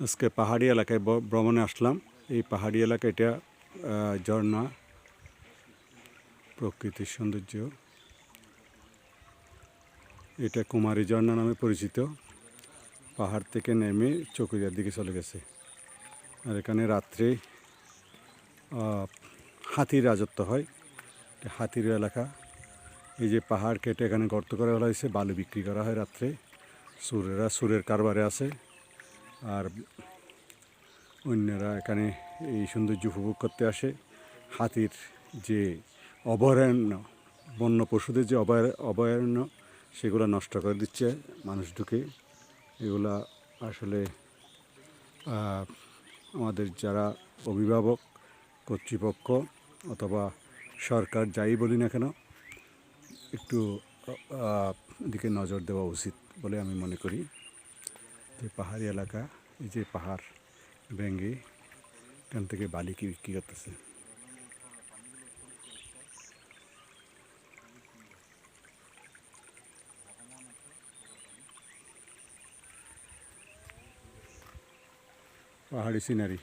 আজকে পাহাড়ি এলাকায় ভ্রমণে আসলাম। এই পাহাড়ি এলাকা এটা ঝর্ণা, প্রকৃতির সৌন্দর্য। এটা কুমারী ঝর্ণা নামে পরিচিত। পাহাড় থেকে নেমে চকুরিয়ার দিকে চলে গেছে। আর এখানে রাত্রে হাতির রাজত্ব হয়। হাতির এলাকা। এই যে পাহাড় কেটে এখানে গর্ত করা হয়েছে, বালু বিক্রি করা হয় রাত্রে। সুরের কারবারে আছে। আর অন্যরা এখানে এই সৌন্দর্য উপভোগ করতে আসে। হাতির যে অভয়ারণ্য, বন্য পশুদের যে অভয়ারণ্য, সেগুলো নষ্ট করে দিচ্ছে মানুষ ঢুকে। এগুলা আসলে আমাদের যারা অভিভাবক, কর্তৃপক্ষ অথবা সরকার যাই বলি না কেন, একটু দিকে নজর দেওয়া উচিত বলে আমি মনে করি। যে পাহাড়ি এলাকা, এই যে পাহাড় ভেঙে এখান থেকে বালি বিক্রি করতেছে। পাহাড়ি সিনারি।